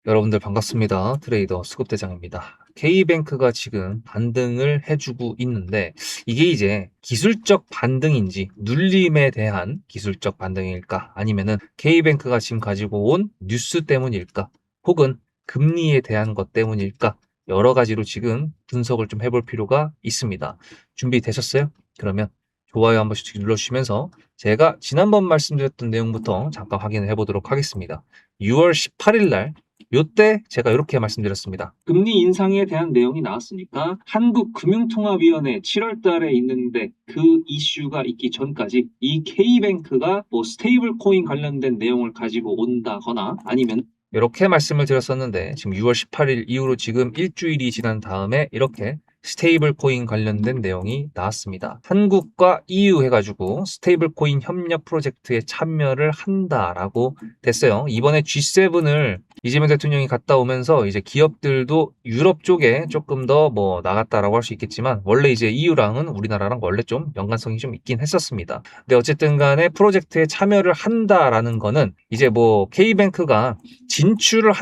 여러분들 반갑습니다. 트레이더 수급대장입니다. K뱅크가 지금 반등을 해주고 있는데 이게 이제 기술적 반등인지 눌림에 대한 기술적 반등일까 아니면은 K뱅크가 지금 가지고 온 뉴스 때문일까 혹은 금리에 대한 것 때문일까 여러 가지로 지금 분석을 좀 해볼 필요가 있습니다. 준비되셨어요? 그러면 좋아요 한 번씩 눌러주시면서 제가 지난번 말씀드렸던 내용부터 잠깐 확인을 해보도록 하겠습니다. 6월 18일 날 요때 제가 이렇게 말씀드렸습니다. 금리 인상에 대한 내용이 나왔으니까 한국금융통화위원회 7월 달에 있는데 그 이슈가 있기 전까지 이 K뱅크가 뭐 스테이블 코인 관련된 내용을 가지고 온다거나 아니면 이렇게 말씀을 드렸었는데 지금 6월 18일 이후로 지금 일주일이 지난 다음에 이렇게 스테이블 코인 관련된 내용이 나왔습니다. 한국과 EU 해가지고 스테이블 코인 협력 프로젝트에 참여를 한다라고 됐어요. 이번에 G7을 이재명 대통령이 갔다 오면서 이제 기업들도 유럽 쪽에 조금 더 뭐 나갔다라고 할 수 있겠지만 원래 이제 EU랑은 우리나라랑 원래 좀 연관성이 좀 있긴 했었습니다. 근데 어쨌든 간에 프로젝트에 참여를 한다라는 거는 이제 뭐 K뱅크가 진출을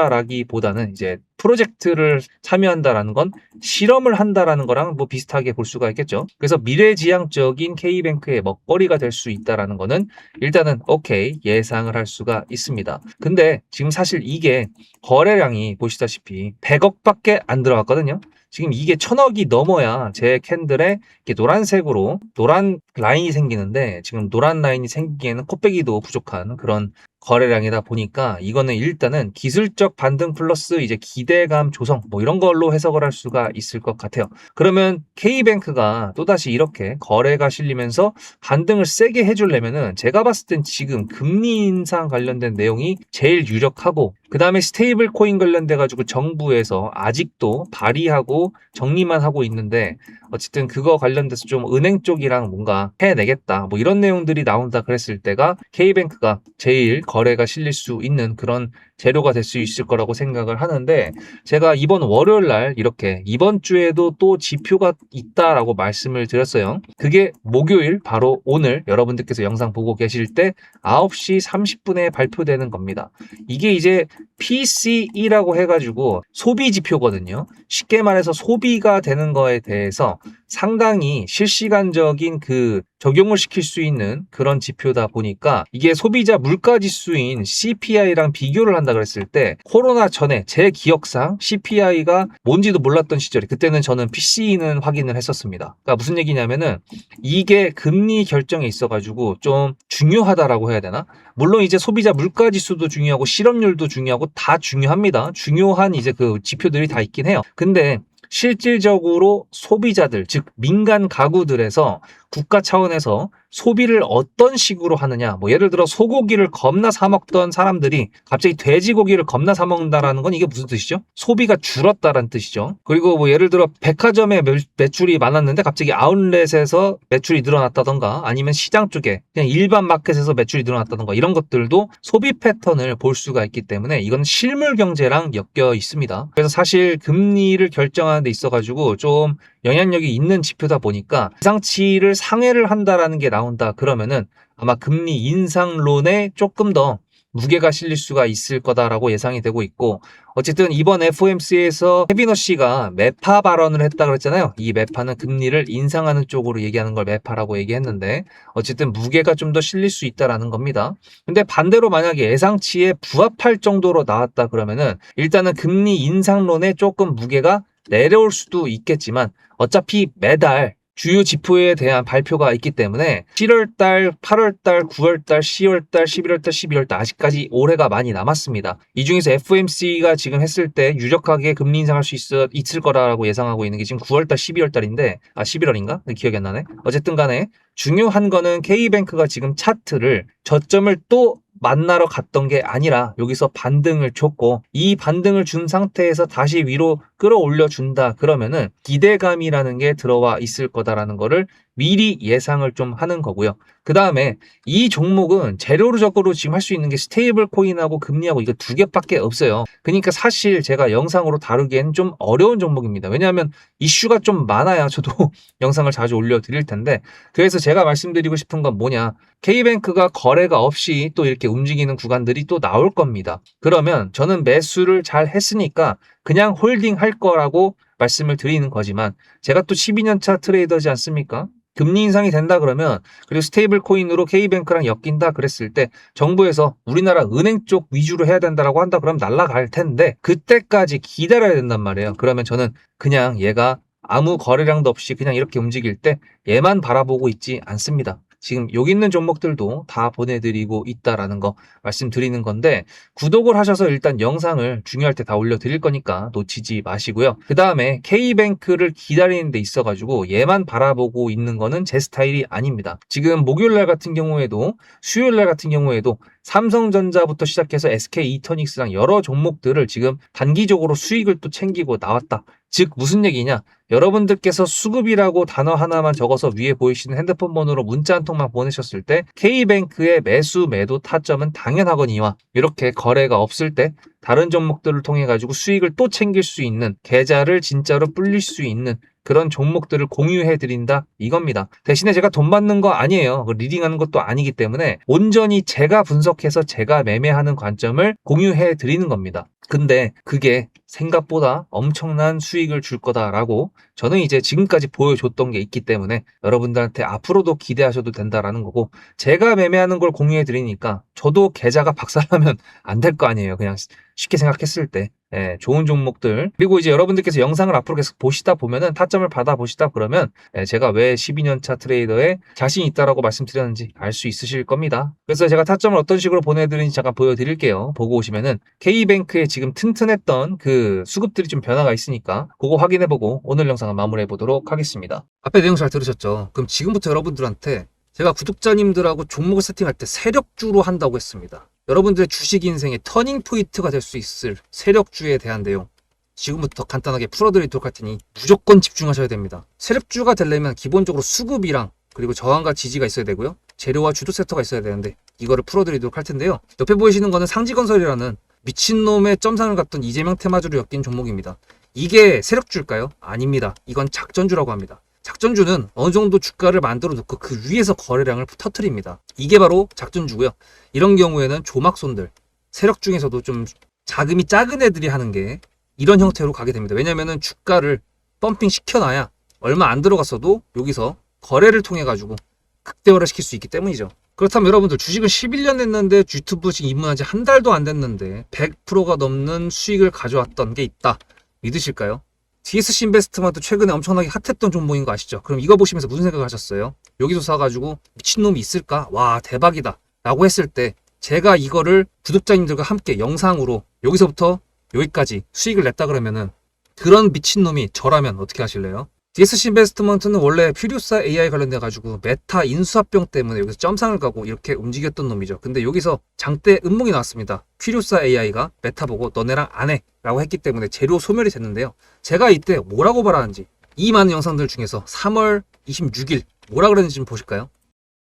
한다라기보다는 이제 프로젝트를 참여한다라는 건 실험을 한다라는 거랑 뭐 비슷하게 볼 수가 있겠죠. 그래서 미래지향적인 K뱅크의 먹거리가 될 수 있다라는 거는 일단은 오케이 예상을 할 수가 있습니다. 근데 지금 사실 이게 거래량이 보시다시피 100억밖에 안 들어갔거든요. 지금 이게 1000억이 넘어야 제 캔들에 이렇게 노란색으로 노란 라인이 생기는데 지금 노란 라인이 생기기에는 코빼기도 부족한 그런 거래량이다 보니까 이거는 일단은 기술적 반등 플러스 이제 기대감 조성 뭐 이런 걸로 해석을 할 수가 있을 것 같아요. 그러면 K뱅크가 또다시 이렇게 거래가 실리면서 반등을 세게 해주려면은 제가 봤을 땐 지금 금리 인상 관련된 내용이 제일 유력하고 그 다음에 스테이블 코인 관련돼 가지고 정부에서 아직도 발의하고 정리만 하고 있는데 어쨌든 그거 관련돼서 좀 은행 쪽이랑 뭔가 해내겠다 뭐 이런 내용들이 나온다 그랬을 때가 K뱅크가 제일 거래가 실릴 수 있는 그런 재료가 될 수 있을 거라고 생각을 하는데 제가 이번 월요일 날 이렇게 이번 주에도 또 지표가 있다라고 말씀을 드렸어요. 그게 목요일 바로 오늘 여러분들께서 영상 보고 계실 때 9시 30분에 발표되는 겁니다. 이게 이제 PCE라고 해가지고 소비 지표거든요. 쉽게 말해서 소비가 되는 거에 대해서 상당히 실시간적인 그 적용을 시킬 수 있는 그런 지표다 보니까 이게 소비자 물가 지수인 CPI랑 비교를 한다 그랬을 때 코로나 전에 제 기억상 CPI가 뭔지도 몰랐던 시절에 그때는 저는 PCE는 확인을 했었습니다. 그러니까 무슨 얘기냐면은 이게 금리 결정에 있어가지고 좀 중요하다라고 해야 되나? 물론 이제 소비자 물가 지수도 중요하고 실업률도 중요하고 다 중요합니다. 중요한 이제 그 지표들이 다 있긴 해요. 근데 실질적으로 소비자들, 즉 민간 가구들에서 국가 차원에서 소비를 어떤 식으로 하느냐. 뭐 예를 들어 소고기를 겁나 사 먹던 사람들이 갑자기 돼지고기를 겁나 사 먹는다라는 건 이게 무슨 뜻이죠? 소비가 줄었다라는 뜻이죠. 그리고 뭐 예를 들어 백화점에 매출이 많았는데 갑자기 아웃렛에서 매출이 늘어났다던가 아니면 시장 쪽에 그냥 일반 마켓에서 매출이 늘어났다던가 이런 것들도 소비 패턴을 볼 수가 있기 때문에 이건 실물 경제랑 엮여 있습니다. 그래서 사실 금리를 결정하는 데 있어가지고 좀 영향력이 있는 지표다 보니까 예상치를 상회를 한다라는 게 나온다 그러면은 아마 금리 인상론에 조금 더 무게가 실릴 수가 있을 거다라고 예상이 되고 있고 어쨌든 이번 FOMC에서 케비너 씨가 매파 발언을 했다 그랬잖아요. 이 매파는 금리를 인상하는 쪽으로 얘기하는 걸 매파라고 얘기했는데 어쨌든 무게가 좀 더 실릴 수 있다라는 겁니다. 근데 반대로 만약에 예상치에 부합할 정도로 나왔다 그러면은 일단은 금리 인상론에 조금 무게가 내려올 수도 있겠지만 어차피 매달 주요 지표에 대한 발표가 있기 때문에 7월달, 8월달, 9월달, 10월달, 11월달, 12월달 아직까지 올해가 많이 남았습니다. 이 중에서 FOMC가 지금 했을 때 유력하게 금리 인상할 수 있을 거라고 예상하고 있는 게 지금 9월달, 12월달인데 11월인가? 기억이 안 나네. 어쨌든 간에 중요한 거는 K뱅크가 지금 차트를 저점을 또 만나러 갔던 게 아니라 여기서 반등을 줬고 이 반등을 준 상태에서 다시 위로 끌어올려 준다 그러면은 기대감이라는 게 들어와 있을 거다라는 거를 미리 예상을 좀 하는 거고요. 그 다음에 이 종목은 재료적으로 지금 할 수 있는 게 스테이블 코인하고 금리하고 이거 두 개밖에 없어요. 그러니까 사실 제가 영상으로 다루기엔 좀 어려운 종목입니다. 왜냐하면 이슈가 좀 많아야 저도 영상을 자주 올려드릴 텐데, 그래서 제가 말씀드리고 싶은 건 뭐냐, K뱅크가 거래가 없이 또 이렇게 움직이는 구간들이 또 나올 겁니다. 그러면 저는 매수를 잘 했으니까 그냥 홀딩 할 거라고 말씀을 드리는 거지만, 제가 또 12년차 트레이더지 않습니까? 금리 인상이 된다 그러면, 그리고 스테이블 코인으로 K뱅크랑 엮인다 그랬을 때 정부에서 우리나라 은행 쪽 위주로 해야 된다라고 한다 그러면 날아갈 텐데, 그때까지 기다려야 된단 말이에요. 그러면 저는 그냥 얘가 아무 거래량도 없이 그냥 이렇게 움직일 때 얘만 바라보고 있지 않습니다. 지금 여기 있는 종목들도 다 보내드리고 있다라는 거 말씀드리는 건데, 구독을 하셔서 일단 영상을 중요할 때 다 올려드릴 거니까 놓치지 마시고요. 그 다음에 K뱅크를 기다리는 데 있어가지고 얘만 바라보고 있는 거는 제 스타일이 아닙니다. 지금 목요일날 같은 경우에도, 수요일날 같은 경우에도 삼성전자부터 시작해서 SK이터닉스랑 여러 종목들을 지금 단기적으로 수익을 또 챙기고 나왔다. 즉 무슨 얘기냐, 여러분들께서 수급이라고 단어 하나만 적어서 위에 보이시는 핸드폰 번호로 문자 한 통만 보내셨을 때 K뱅크의 매수 매도 타점은 당연하거니와, 이렇게 거래가 없을 때 다른 종목들을 통해 가지고 수익을 또 챙길 수 있는, 계좌를 진짜로 불릴 수 있는 그런 종목들을 공유해 드린다 이겁니다. 대신에 제가 돈 받는 거 아니에요. 리딩하는 것도 아니기 때문에 온전히 제가 분석해서 제가 매매하는 관점을 공유해 드리는 겁니다. 근데 그게 생각보다 엄청난 수익을 줄 거다라고 저는 이제 지금까지 보여줬던 게 있기 때문에 여러분들한테 앞으로도 기대하셔도 된다라는 거고, 제가 매매하는 걸 공유해 드리니까 저도 계좌가 박살나면 안 될 거 아니에요. 그냥 쉽게 생각했을 때. 예, 좋은 종목들, 그리고 이제 여러분들께서 영상을 앞으로 계속 보시다 보면은, 타점을 받아 보시다 그러면 제가 왜 12년차 트레이더에 자신 있다라고 말씀드렸는지 알 수 있으실 겁니다. 그래서 제가 타점을 어떤 식으로 보내드리는지 잠깐 보여드릴게요. 보고 오시면은 K뱅크에 지금 튼튼했던 그 수급들이 좀 변화가 있으니까 그거 확인해보고 오늘 영상을 마무리해보도록 하겠습니다. 앞에 내용 잘 들으셨죠? 그럼 지금부터 여러분들한테 제가 구독자님들하고 종목을 세팅할 때 세력주로 한다고 했습니다. 여러분들의 주식 인생의 터닝 포인트가 될 수 있을 세력주에 대한 내용 지금부터 간단하게 풀어드리도록 할 테니 무조건 집중하셔야 됩니다. 세력주가 되려면 기본적으로 수급이랑 그리고 저항과 지지가 있어야 되고요. 재료와 주도 섹터가 있어야 되는데 이거를 풀어드리도록 할 텐데요. 옆에 보이시는 거는 상지건설이라는 미친놈의 점상을 갖던 이재명 테마주로 엮인 종목입니다. 이게 세력주일까요? 아닙니다. 이건 작전주라고 합니다. 작전주는 어느 정도 주가를 만들어 놓고 그 위에서 거래량을 터뜨립니다. 이게 바로 작전주고요. 이런 경우에는 조막손들, 세력 중에서도 좀 자금이 작은 애들이 하는 게 이런 형태로 가게 됩니다. 왜냐면은 주가를 펌핑 시켜놔야 얼마 안 들어갔어도 여기서 거래를 통해 가지고 극대화를 시킬 수 있기 때문이죠. 그렇다면 여러분들 주식을 11년 했는데 유튜브 지금 입문한 지 한 달도 안 됐는데 100%가 넘는 수익을 가져왔던 게 있다. 믿으실까요? DSC 인베스트먼트 최근에 엄청나게 핫했던 종목인 거 아시죠? 그럼 이거 보시면서 무슨 생각을 하셨어요? 여기서 사가지고 미친놈이 있을까? 와 대박이다 라고 했을 때 제가 이거를 구독자님들과 함께 영상으로 여기서부터 여기까지 수익을 냈다 그러면은 그런 미친놈이 저라면 어떻게 하실래요? DSC 인베스트먼트는 원래 퓨리오사 AI 관련돼 가지고 메타 인수합병 때문에 여기서 점상을 가고 이렇게 움직였던 놈이죠. 근데 여기서 장대 음목이 나왔습니다. 퓨리오사 AI가 메타 보고 너네랑 안 해 라고 했기 때문에 재료 소멸이 됐는데요. 제가 이때 뭐라고 말하는지, 이 많은 영상들 중에서 3월 26일 뭐라 그랬는지 좀 보실까요?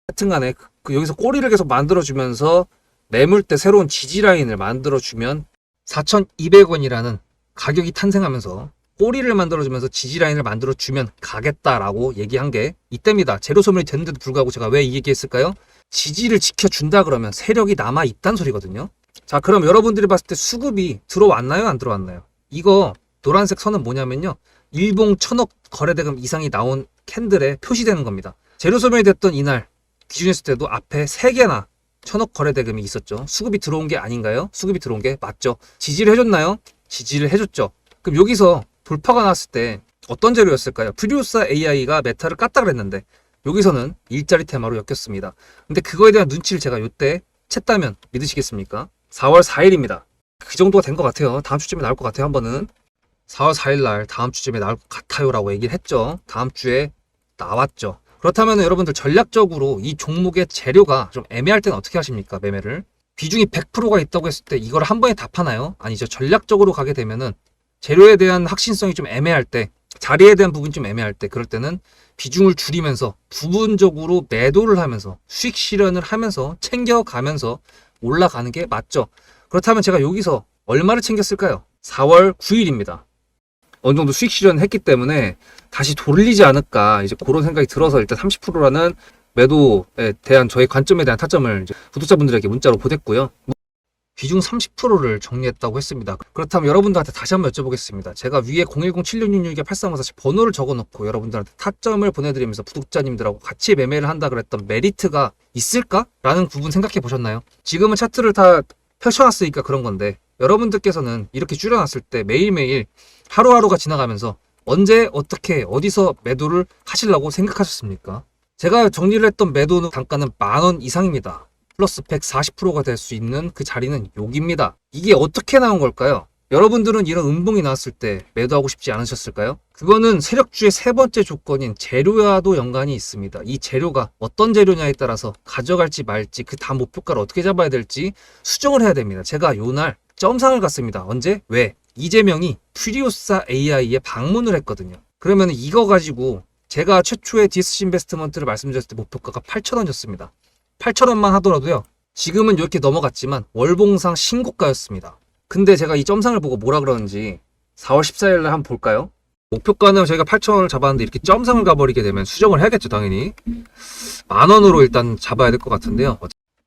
하여튼간에 여기서 꼬리를 계속 만들어주면서 매물대 새로운 지지라인을 만들어주면 4,200원이라는 가격이 탄생하면서 꼬리를 만들어주면서 지지라인을 만들어주면 가겠다라고 얘기한 게 이때입니다. 재료 소멸이 됐는데도 불구하고 제가 왜 이 얘기했을까요? 지지를 지켜준다 그러면 세력이 남아있단 소리거든요. 자, 그럼 여러분들이 봤을 때 수급이 들어왔나요? 안 들어왔나요? 이거 노란색 선은 뭐냐면요. 일봉 1,000억 거래대금 이상이 나온 캔들에 표시되는 겁니다. 재료 소멸이 됐던 이날 기준했을 때도 앞에 3개나 1,000억 거래대금이 있었죠. 수급이 들어온 게 아닌가요? 수급이 들어온 게 맞죠. 지지를 해줬나요? 지지를 해줬죠. 그럼 여기서 돌파가 났을 때 어떤 재료였을까요? 퓨리오사 AI가 메타를 깠다 그랬는데 여기서는 일자리 테마로 엮였습니다. 근데 그거에 대한 눈치를 제가 이때 챘다면 믿으시겠습니까? 4월 4일입니다. 그 정도가 된 것 같아요. 다음 주쯤에 나올 것 같아요. 한 번은 4월 4일 날 다음 주쯤에 나올 것 같아요 라고 얘기를 했죠. 다음 주에 나왔죠. 그렇다면 여러분들 전략적으로 이 종목의 재료가 좀 애매할 때는 어떻게 하십니까? 매매를 비중이 100%가 있다고 했을 때 이걸 한 번에 답하나요? 아니죠. 전략적으로 가게 되면은 재료에 대한 확신성이 좀 애매할 때, 자리에 대한 부분이 좀 애매할 때, 그럴 때는 비중을 줄이면서 부분적으로 매도를 하면서 수익 실현을 하면서 챙겨가면서 올라가는 게 맞죠. 그렇다면 제가 여기서 얼마를 챙겼을까요? 4월 9일입니다. 어느 정도 수익 실현을 했기 때문에 다시 돌리지 않을까 이제 그런 생각이 들어서 일단 30%라는 매도에 대한 저의 관점에 대한 타점을 이제 구독자분들에게 문자로 보냈고요. 비중 30%를 정리했다고 했습니다. 그렇다면 여러분들한테 다시 한번 여쭤보겠습니다. 제가 위에 010-7666-8354 번호를 적어놓고 여러분들한테 타점을 보내드리면서 구독자님들하고 같이 매매를 한다 그랬던 메리트가 있을까? 라는 부분 생각해 보셨나요? 지금은 차트를 다 펼쳐놨으니까 그런 건데 여러분들께서는 이렇게 줄여놨을 때 매일매일 하루하루가 지나가면서 언제 어떻게 어디서 매도를 하시려고 생각하셨습니까? 제가 정리를 했던 매도 단가는 10,000원 이상입니다. 플러스 140%가 될 수 있는 그 자리는 여기입니다. 이게 어떻게 나온 걸까요? 여러분들은 이런 음봉이 나왔을 때 매도하고 싶지 않으셨을까요? 그거는 세력주의 세 번째 조건인 재료와도 연관이 있습니다. 이 재료가 어떤 재료냐에 따라서 가져갈지 말지 그 다음 목표가를 어떻게 잡아야 될지 수정을 해야 됩니다. 제가 요날 점상을 갔습니다. 언제? 왜? 이재명이 퓨리오사 AI에 방문을 했거든요. 그러면 이거 가지고 제가 최초의 디스시 인베스트먼트를 말씀드렸을 때 목표가가 8,000원이었습니다. 8,000원만 하더라도요. 지금은 이렇게 넘어갔지만 월봉상 신고가였습니다. 근데 제가 이 점상을 보고 뭐라 그러는지 4월 14일 날 한번 볼까요? 목표가는 저희가 8,000원을 잡았는데 이렇게 점상을 가버리게 되면 수정을 해야겠죠, 당연히. 10,000원으로 일단 잡아야 될 것 같은데요.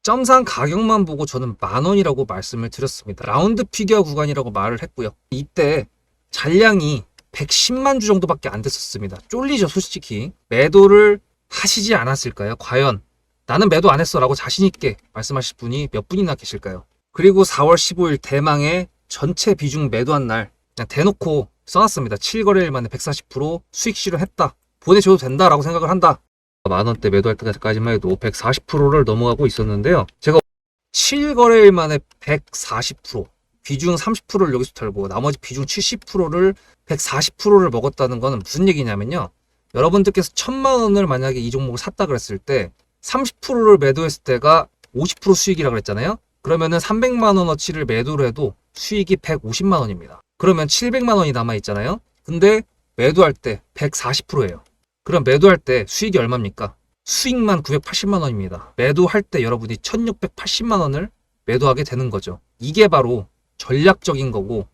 점상 가격만 보고 저는 10,000원이라고 말씀을 드렸습니다. 라운드 피겨 구간이라고 말을 했고요. 이때 잔량이 110만 주 정도밖에 안 됐었습니다. 쫄리죠, 솔직히. 매도를 하시지 않았을까요? 과연 나는 매도 안 했어 라고 자신있게 말씀하실 분이 몇 분이나 계실까요? 그리고 4월 15일 대망의 전체 비중 매도한 날 그냥 대놓고 써놨습니다. 7거래일 만에 140% 수익 실현했다. 보내줘도 된다라고 생각을 한다. 만원대 매도할 때까지만 해도 140%를 넘어가고 있었는데요. 제가 7거래일 만에 140% 비중 30%를 여기서 털고 나머지 비중 70%를 140%를 먹었다는 거는 무슨 얘기냐면요. 여러분들께서 1,000만 원을 만약에 이 종목을 샀다 그랬을 때 30%를 매도했을 때가 50% 수익이라고 그랬잖아요. 그러면은 300만 원어치를 매도를 해도 수익이 150만 원입니다. 그러면 700만 원이 남아 있잖아요. 근데 매도할 때 140%예요. 그럼 매도할 때 수익이 얼마입니까? 수익만 980만 원입니다. 매도할 때 여러분이 1680만 원을 매도하게 되는 거죠. 이게 바로 전략적인 거고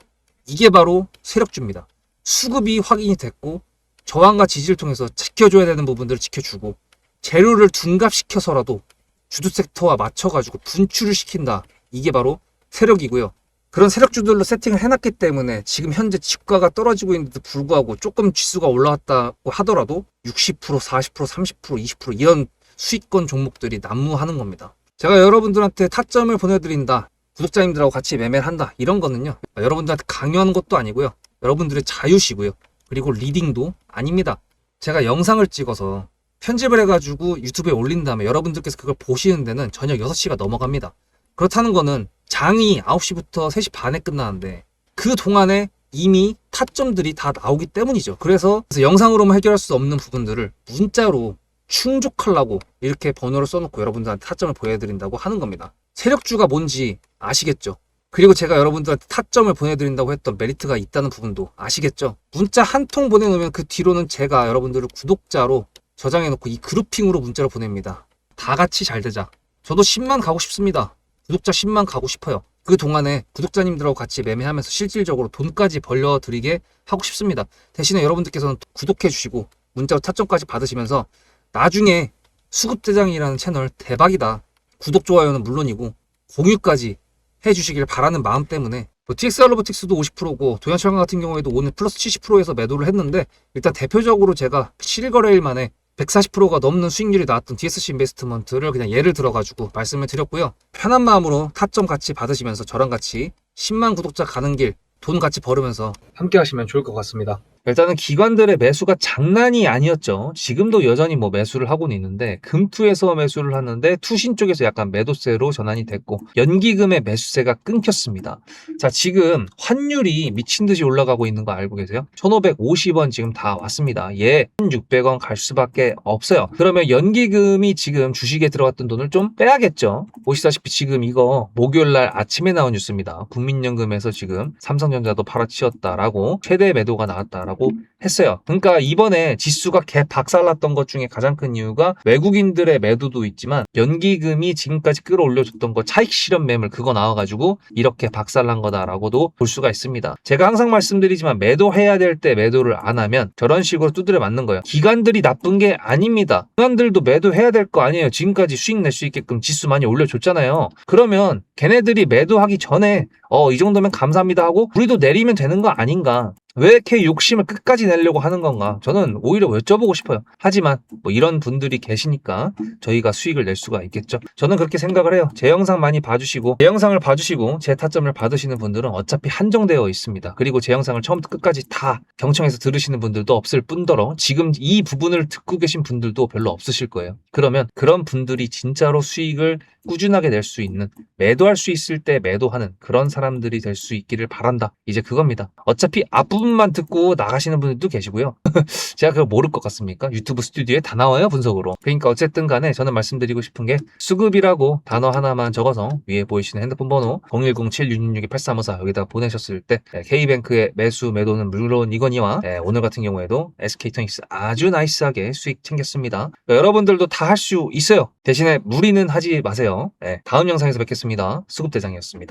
이게 바로 세력주입니다. 수급이 확인이 됐고 저항과 지지를 통해서 지켜줘야 되는 부분들을 지켜주고 재료를 둔갑시켜서라도 주도 섹터와 맞춰가지고 분출을 시킨다. 이게 바로 세력이고요. 그런 세력주들로 세팅을 해놨기 때문에 지금 현재 주가가 떨어지고 있는데도 불구하고 조금 지수가 올라왔다고 하더라도 60%, 40%, 30%, 20% 이런 수익권 종목들이 난무하는 겁니다. 제가 여러분들한테 타점을 보내드린다. 구독자님들하고 같이 매매를 한다. 이런 거는요. 여러분들한테 강요하는 것도 아니고요. 여러분들의 자유시고요. 그리고 리딩도 아닙니다. 제가 영상을 찍어서 편집을 해가지고 유튜브에 올린 다음에 여러분들께서 그걸 보시는 데는 저녁 6시가 넘어갑니다. 그렇다는 거는 장이 9시부터 3시 반에 끝나는데 그 동안에 이미 타점들이 다 나오기 때문이죠. 그래서 영상으로만 해결할 수 없는 부분들을 문자로 충족하려고 이렇게 번호를 써놓고 여러분들한테 타점을 보여드린다고 하는 겁니다. 세력주가 뭔지 아시겠죠? 그리고 제가 여러분들한테 타점을 보내드린다고 했던 메리트가 있다는 부분도 아시겠죠? 문자 한 통 보내놓으면 그 뒤로는 제가 여러분들을 구독자로 저장해놓고 이 그룹핑으로 문자를 보냅니다. 다 같이 잘 되자. 저도 10만 가고 싶습니다. 구독자 10만 가고 싶어요. 그 동안에 구독자님들하고 같이 매매하면서 실질적으로 돈까지 벌려드리게 하고 싶습니다. 대신에 여러분들께서는 구독해주시고 문자로 타점까지 받으시면서 나중에 수급대장이라는 채널 대박이다. 구독, 좋아요는 물론이고 공유까지 해주시길 바라는 마음 때문에 TXR 로보틱스도 50%고 도연철강 같은 경우에도 오늘 플러스 70%에서 매도를 했는데 일단 대표적으로 제가 7거래일 만에 140%가 넘는 수익률이 나왔던 DSC 인베스트먼트를 그냥 예를 들어가지고 말씀을 드렸고요. 편한 마음으로 타점 같이 받으시면서 저랑 같이 10만 구독자 가는 길 돈 같이 벌으면서 함께 하시면 좋을 것 같습니다. 일단은 기관들의 매수가 장난이 아니었죠. 지금도 여전히 뭐 매수를 하고는 있는데 금투에서 매수를 하는데 투신 쪽에서 약간 매도세로 전환이 됐고 연기금의 매수세가 끊겼습니다. 자, 지금 환율이 미친 듯이 올라가고 있는 거 알고 계세요? 1,550원 지금 다 왔습니다. 예, 1,600원 갈 수밖에 없어요. 그러면 연기금이 지금 주식에 들어갔던 돈을 좀 빼야겠죠. 보시다시피 지금 이거 목요일날 아침에 나온 뉴스입니다. 국민연금에서 지금 삼성전자도 팔아치웠다라고 최대 매도가 나왔다라고 된다라고 했어요. 그러니까 이번에 지수가 개 박살났던 것 중에 가장 큰 이유가 외국인들의 매도도 있지만 연기금이 지금까지 끌어올려줬던 거 차익 실현 매물 그거 나와가지고 이렇게 박살난 거다라고도 볼 수가 있습니다. 제가 항상 말씀드리지만 매도해야 될 때 매도를 안 하면 저런 식으로 두드려 맞는 거예요. 기관들이 나쁜 게 아닙니다. 기관들도 매도해야 될 거 아니에요. 지금까지 수익 낼 수 있게끔 지수 많이 올려줬잖아요. 그러면 걔네들이 매도하기 전에 이 정도면 감사합니다 하고 우리도 내리면 되는 거 아닌가. 왜 이렇게 욕심을 끝까지 내려고 하는 건가? 저는 오히려 여쭤보고 싶어요. 하지만 뭐 이런 분들이 계시니까 저희가 수익을 낼 수가 있겠죠. 저는 그렇게 생각을 해요. 제 영상 많이 봐주시고 제 영상을 봐주시고 제 타점을 받으시는 분들은 어차피 한정되어 있습니다. 그리고 제 영상을 처음부터 끝까지 다 경청해서 들으시는 분들도 없을 뿐더러 지금 이 부분을 듣고 계신 분들도 별로 없으실 거예요. 그러면 그런 분들이 진짜로 수익을 꾸준하게 낼 수 있는, 매도할 수 있을 때 매도하는 그런 사람들이 될 수 있기를 바란다. 이제 그겁니다. 어차피 앞부분만 듣고 나가시는 분들도 계시고요. 제가 그걸 모를 것 같습니까? 유튜브 스튜디오에 다 나와요, 분석으로. 그러니까 어쨌든 간에 저는 말씀드리고 싶은 게 수급이라고 단어 하나만 적어서 위에 보이시는 핸드폰 번호 010-7666-8354 여기다 보내셨을 때 K뱅크의 매수 매도는 물론이거니와 오늘 같은 경우에도 SK투닉스 아주 나이스하게 수익 챙겼습니다. 그러니까 여러분들도 다 할 수 있어요. 대신에 무리는 하지 마세요. 다음 영상에서 뵙겠습니다. 수급대장이었습니다.